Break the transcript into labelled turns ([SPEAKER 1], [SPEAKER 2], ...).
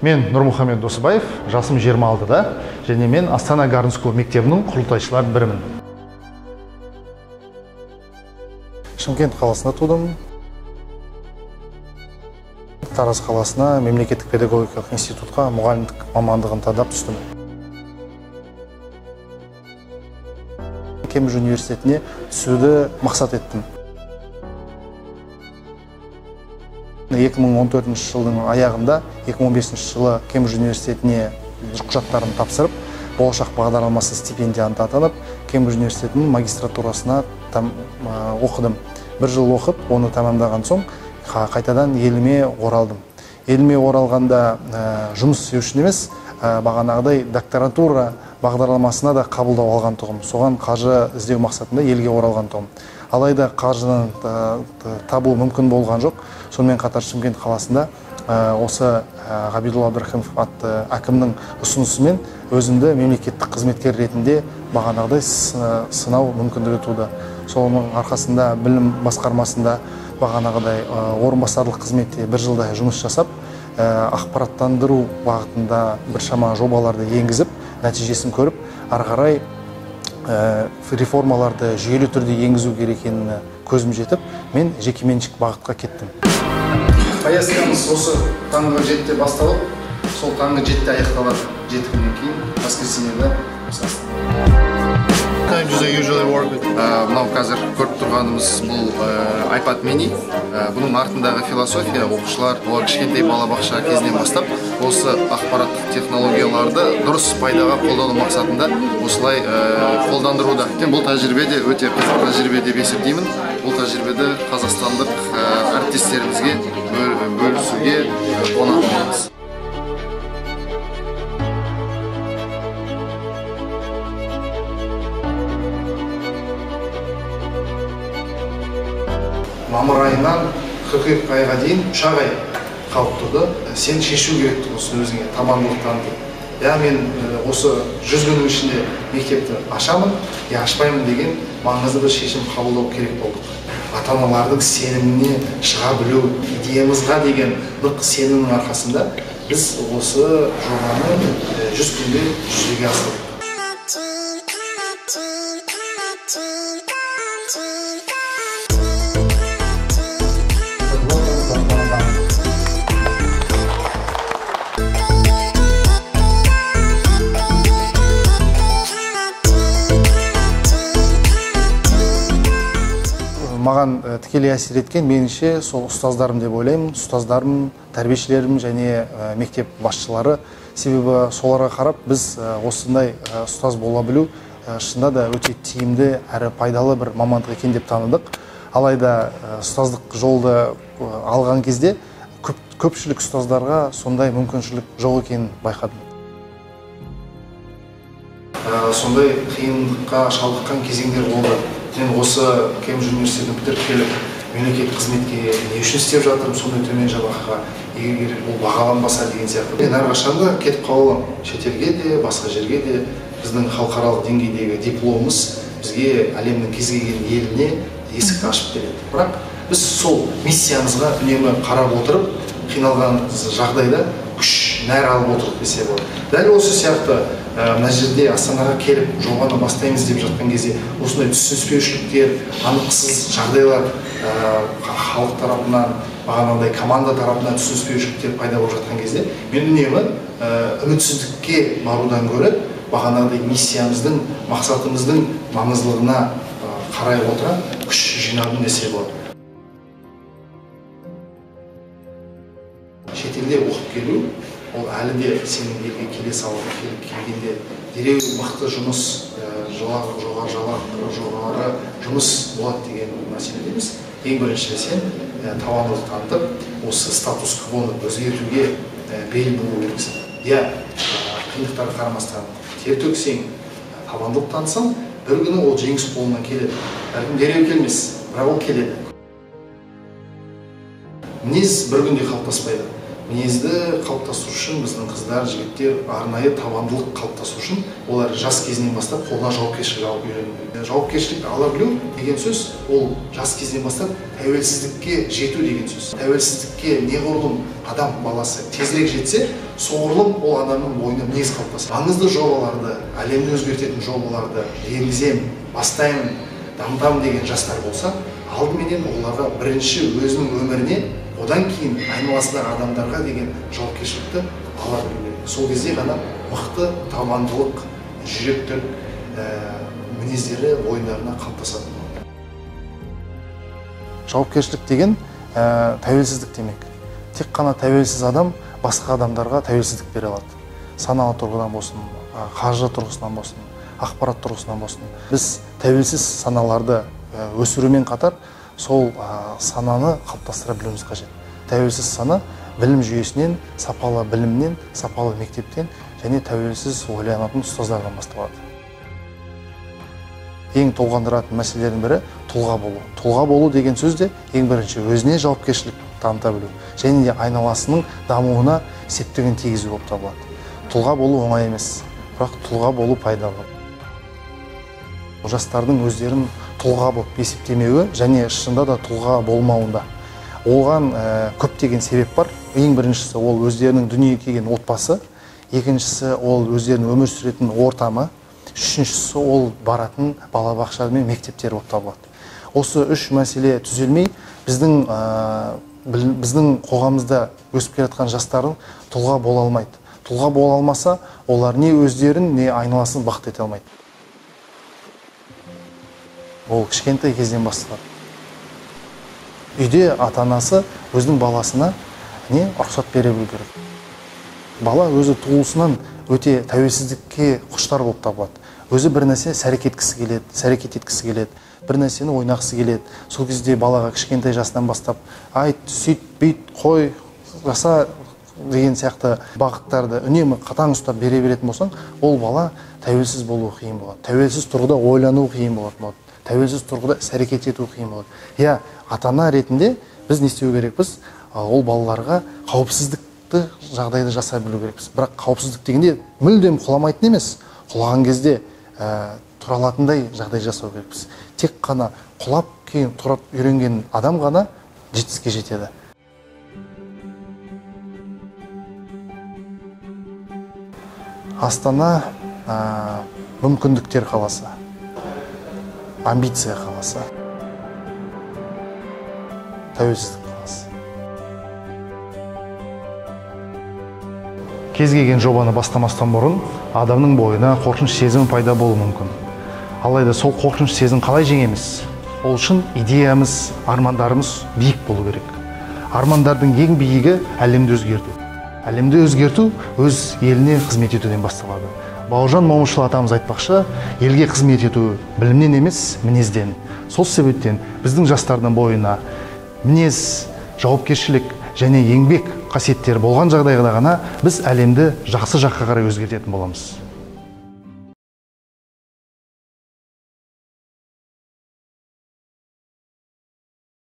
[SPEAKER 1] Мен Нұрмұхамед Досыбаев, жасым 26-да, және мен Астана Garden School мектебінің құрылтайшыларының бірімін. Шымкент қаласында тудым. Тараз қаласына мемлекеттік педагогикалық институтқа мұғалімдік мамандығын таңдап түстім. Кембридж университетіне түсуді мақсат еттім. 2014 жылдың аяғында 2015 жылы Кембридж университетіне құжаттарын тапсырып, болашақ бағдарламасы стипендияны атанып, Кембридж университетінің магистратурасына оқыдым. Бір жыл оқып, оны тамамдаған соң қайтадан еліме оралдым. Еліме оралғанда жұмыс істеу үшін емес, бағанағыдай докторантура бағдарламасына да қабылдау алған тұғым. Соған қаржы іздеу мақсатында елге оралған тұғым. Алайда қаржыны табу мүмкін болған жоқ. Сонымен қатар Шымкент қаласында осы Ғабидолла Абдрахимов атты әкімнің ұсынысымен өзімді мемлекеттік қызметкер ретінде бағанағыдай сынау мүмкіндігі туды. Соның арқасында білім басқармасында бағанағыдай орынбасарлық қызметте бір жылдай жұмыс жасап, ақпараттандыру бағытында біршама жобаларды енгізіп, нәтижесін көріп, ары қарай реформаларды жүйелі түрде енгізу керек екеніне көзім жетіп, мен жекеменшік бағытқа кеттім. Поездкамыз осы таңғы 7-те басталып, сол таңғы 7-те аяқталады. 7 күннен кейін воскресеньеде мынау қазір көріп тұрғанымыз бұл iPad mini. Бұның артындағы философия оқушылар олар кішкентай балабақша кезінен бастап осы ақпараттық технологияларды дұрыс пайдаға қолдану мақсатында осылай қолдандыруда. Бұл тәжірибе де өте қызық тәжірибе деп есептеймін. Бұл тәжірибеде қазақстандық әріптестерімізге бөлісуге қуанатынбыз. Мамыр айынан қыркүйек айға дейін 3 ай қалып тұрды. Сен шешу керек осыны өзіңе табандылық танытып. Мен осы 100 күннің ішінде мектепті ашамын, ашпаймын деген маңызды бір шешім қабылдау керек болдық. Ата-аналардың сеніміне шыға білу, идеямызға деген нық сенімнің арқасында біз осы жобаны 100 күнде жүзеге асырдық. Маған тікелей әсер еткен меніңше сол ұстаздарым деп ойлаймын. Ұстаздарым, тәрбиешілерім және мектеп басшылары. Себебі соларға қарап біз осындай ұстаз бола білу шынында да өте тиімді әрі пайдалы бір мамандық екен деп таныдық. Алайда ұстаздық жолды алған кезде көпшілік ұстаздарға сондай мүмкіншілік жоқ екенін байқадым. Сондай қиындыққа шалдыққан кезеңдер болды. Мен осы Кембридж университетін бітіріп келіп, мемлекеттік қызметке не үшін істеп жатырмын, сондай төмен жалақыға, егер бұл бағаланбаса деген сияқты. Мен әрқашанда кетіп қалам, шетелге де, басқа жерге де, біздің халықаралық деңгейдегі дипломымыз бізге әлемнің кез келген еліне есікті ашып береді. Бірақ біз сол миссиямызға үнемі қарап отырып, қиналған жағдайда күш нәр алып отырып десе болады. Дәл осы сияқты мына жерде Астанаға келіп жобаны бастаймыз деп жатқан кезде осындай түсініспеушіліктер, анықсыз жағдайлар халық тарапынан, бағанағыдай команда тарапынан түсініспеушіліктер пайда болып жатқан кезде мен үнемі үмітсіздікке барудан гөрі бағанағыдай миссиямыздың, мақсатымыздың маңыздылығына қарай отыра күш жинадым десе болады. Шетелде оқып келу, ол әлі де сенің елге келе салып келгенде дереу мықты жұмыс, жоғары жұмыс болады деген мәселе емес. Ең бірінші сен табандылық танытып, осы статус квоны өзгертуге бел буу керексің. Қиындықтарға қарамастан тер төксең, табандылық танытсаң, бір күні ол жеңіс қолынан келеді. Бәлкім дереу келмес, бірақ ол келеді. Мінез бір күнде қалыптаспайды. мінезді қалыптастыру үшін біздің қыздар, жігіттер арнайы табандылық қалыптастыру үшін олар жас кезінен бастап қолына жауапкершілік алып үйренеді. Жауапкершілік ала білу деген сөз ол жас кезінен бастап тәуелсіздікке жету деген сөз. Тәуелсіздікке неғұрлым адам баласы тезірек жетсе, соғұрлым ол адамның бойына мінез қалыптасады. Маңызды жобаларды, әлемді өзгертетін жобаларды енгіземін, бастаймын, дамытамын деген жастар болса, алдыменен оларға бірінші өзінің өміріне, одан кейін айналасындағы адамдарға деген жауапкершілікті ала білу керек. Сол кезде ғана мықты табандылық, жүректілік мінездері бойындарына қалыптасады. Жауапкершілік деген тәуелсіздік демек. Тек қана тәуелсіз адам басқа адамдарға тәуелсіздік бере алады. Саналы тұрғыдан болсын, қаржы тұрғысынан болсын, ақпарат тұрғысынан болсын. Біз тәуелсіз саналарды өсірумен қатар сол сананы қалыптастыра білуіміз қажет. Тәуелсіз сана білім жүйесінен, сапалы білімнен, сапалы мектептен және тәуелсіз ойланатын ұстаздардан басталады. Ең толғандыратын мәселелердің бірі тұлға болу. Тұлға болу деген сөз де ең бірінші өзіне жауапкершілік таныта білу және де айналасының дамуына септігін тигізу болып табылады. Тұлға болу оңай емес, бірақ тұлға болу пайдалы. Жастардың өздерін тұлға болып есептемеуі және шынында да тұлға болмауында. Оған көптеген себеп бар. Ең біріншісі ол өздерінің дүниеге келген отбасы, екіншісі ол өздерінің өмір сүретін ортамы, үшіншісі ол баратын балабақша мен мектептер болып табылады. Осы үш мәселе түзелмей, біздің қоғамымызда өсіп келе жатқан жастардың тұлға бола алмайды. Тұлға бола алмаса, олар не өздерін, не айналасын бақыт ете алмайды. Ол кішкентай кезден басталады. Үйде ата-анасы өзінің баласына рұқсат бере білу керек. Бала өзі туылысынан өте тәуелсіздікке құштар болып табылады. Өзі бір нәрсе әрекет еткісі келеді, бір нәрсені ойнағысы келеді. Сол кезде балаға кішкентай жасынан бастап айт, сөйт, бүйт, қой, жаса деген сияқты бағыттарды үнемі қатаң ұстап бере беретін болсаң, ол бала тәуелсіз болуы қиын болады. Тәуелсіз тұрғыда ойлану қиын болады. Тәуелсіз тұрғыда әрекет ету қиын болады. Ата-ана ретінде біз не істеу керекпіз? Ол балаларға қауіпсіздікті жағдайды жасай білу керекпіз. Бірақ қауіпсіздік дегенде мүлдем құламайтын емес. Құлаған кезде тұра алатындай жағдай жасау керекпіз. Тек қана құлап кейін тұрып үйренген адам ғана жетістікке жетеді. Астана мүмкіндіктер қаласы, амбиция қаласы, тәуелсіздік қаласы. Кез келген жобаны бастамастан бұрын адамның бойына қорқыныш сезімі пайда болуы мүмкін. Алайда сол қорқыныш сезімін қалай жеңеміз? Ол үшін идеямыз, армандарымыз биік болу керек. Армандардың ең биігі әлемді өзгерту. Әлемді өзгерту өз еліне қызмет етуден басталады. Бауыржан Момышұлы атамыз айтпақшы, елге қызмет ету білімнен емес, мінезден. Сол себептен біздің жастардың бойына мінез, жауапкершілік және еңбек қасиеттері болған жағдайда ғана біз әлемді жақсы жаққа қарай өзгертетін боламыз.